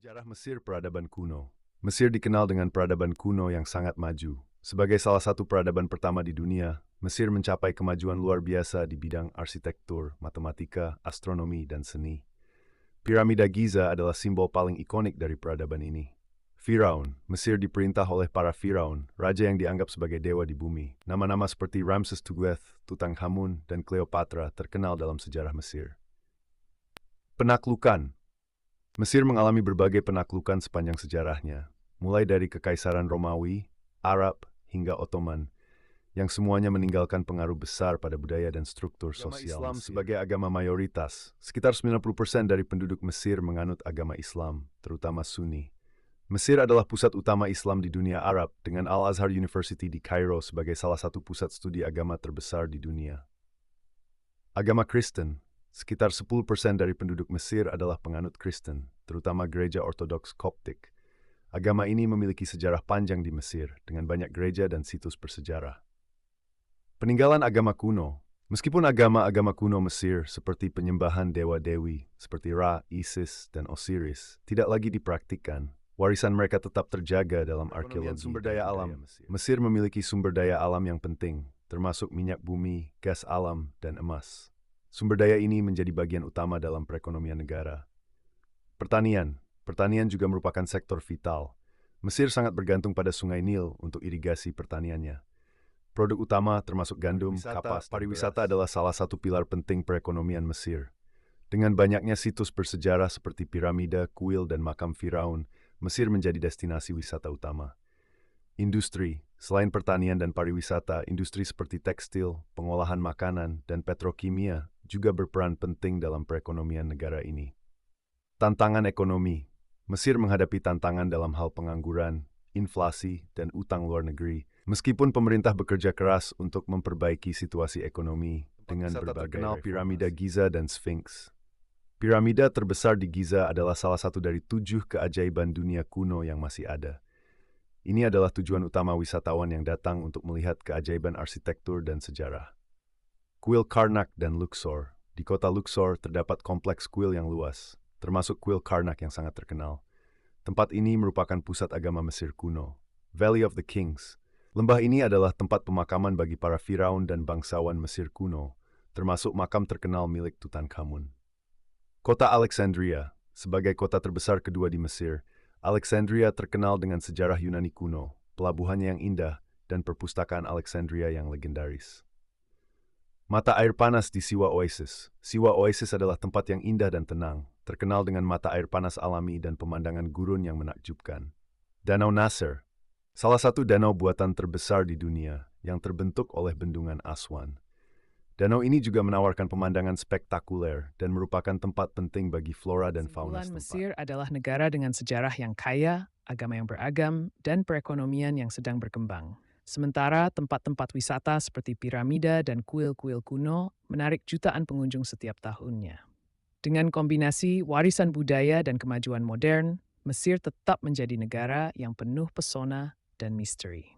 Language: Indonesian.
Sejarah Mesir peradaban kuno. Mesir dikenal dengan peradaban kuno yang sangat maju. Sebagai salah satu peradaban pertama di dunia, Mesir mencapai kemajuan luar biasa di bidang arsitektur, matematika, astronomi, dan seni. Piramida Giza adalah simbol paling ikonik dari peradaban ini. Firaun, Mesir diperintah oleh para Firaun, raja yang dianggap sebagai dewa di bumi. Nama-nama seperti Ramses II, Tutankhamun, dan Cleopatra terkenal dalam sejarah Mesir. Penaklukan. Mesir mengalami berbagai penaklukan sepanjang sejarahnya, mulai dari Kekaisaran Romawi, Arab, hingga Ottoman, yang semuanya meninggalkan pengaruh besar pada budaya dan struktur sosial. Islam sebagai agama mayoritas, sekitar 90% dari penduduk Mesir menganut agama Islam, terutama Sunni. Mesir adalah pusat utama Islam di dunia Arab, dengan Al-Azhar University di Kairo sebagai salah satu pusat studi agama terbesar di dunia. Agama Kristen. Sekitar 10% dari penduduk Mesir adalah penganut Kristen, terutama gereja Ortodoks Koptik. Agama ini memiliki sejarah panjang di Mesir, dengan banyak gereja dan situs bersejarah. Peninggalan agama kuno. Meskipun agama-agama kuno Mesir, seperti penyembahan dewa-dewi, seperti Ra, Isis, dan Osiris, tidak lagi dipraktikkan, warisan mereka tetap terjaga dalam arkeologi sumber daya alam. Mesir memiliki sumber daya alam yang penting, termasuk minyak bumi, gas alam, dan emas. Sumber daya ini menjadi bagian utama dalam perekonomian negara. Pertanian. Pertanian juga merupakan sektor vital. Mesir sangat bergantung pada Sungai Nil untuk irigasi pertaniannya. Produk utama termasuk gandum, kapas, pariwisata adalah salah satu pilar penting perekonomian Mesir. Dengan banyaknya situs bersejarah seperti piramida, kuil, dan makam Firaun, Mesir menjadi destinasi wisata utama. Industri. Selain pertanian dan pariwisata, industri seperti tekstil, pengolahan makanan, dan petrokimia juga berperan penting dalam perekonomian negara ini. Tantangan ekonomi. Mesir menghadapi tantangan dalam hal pengangguran, inflasi, dan utang luar negeri, meskipun pemerintah bekerja keras untuk memperbaiki situasi ekonomi dengan berbagai reformasi. Piramida Giza dan Sphinx. Piramida terbesar di Giza adalah salah satu dari 7 keajaiban dunia kuno yang masih ada. Ini adalah tujuan utama wisatawan yang datang untuk melihat keajaiban arsitektur dan sejarah. Kuil Karnak dan Luxor. Di kota Luxor terdapat kompleks kuil yang luas, termasuk kuil Karnak yang sangat terkenal. Tempat ini merupakan pusat agama Mesir kuno. Valley of the Kings. Lembah ini adalah tempat pemakaman bagi para Firaun dan bangsawan Mesir kuno, termasuk makam terkenal milik Tutankhamun. Kota Alexandria. Sebagai kota terbesar kedua di Mesir, Alexandria terkenal dengan sejarah Yunani kuno, pelabuhannya yang indah, dan perpustakaan Alexandria yang legendaris. Mata air panas di Siwa Oasis. Siwa Oasis adalah tempat yang indah dan tenang, terkenal dengan mata air panas alami dan pemandangan gurun yang menakjubkan. Danau Nasser, salah satu danau buatan terbesar di dunia yang terbentuk oleh bendungan Aswan. Danau ini juga menawarkan pemandangan spektakuler dan merupakan tempat penting bagi flora dan fauna setempat. Mesir adalah negara dengan sejarah yang kaya, agama yang beragam, dan perekonomian yang sedang berkembang. Sementara tempat-tempat wisata seperti piramida dan kuil-kuil kuno menarik jutaan pengunjung setiap tahunnya. Dengan kombinasi warisan budaya dan kemajuan modern, Mesir tetap menjadi negara yang penuh pesona dan misteri.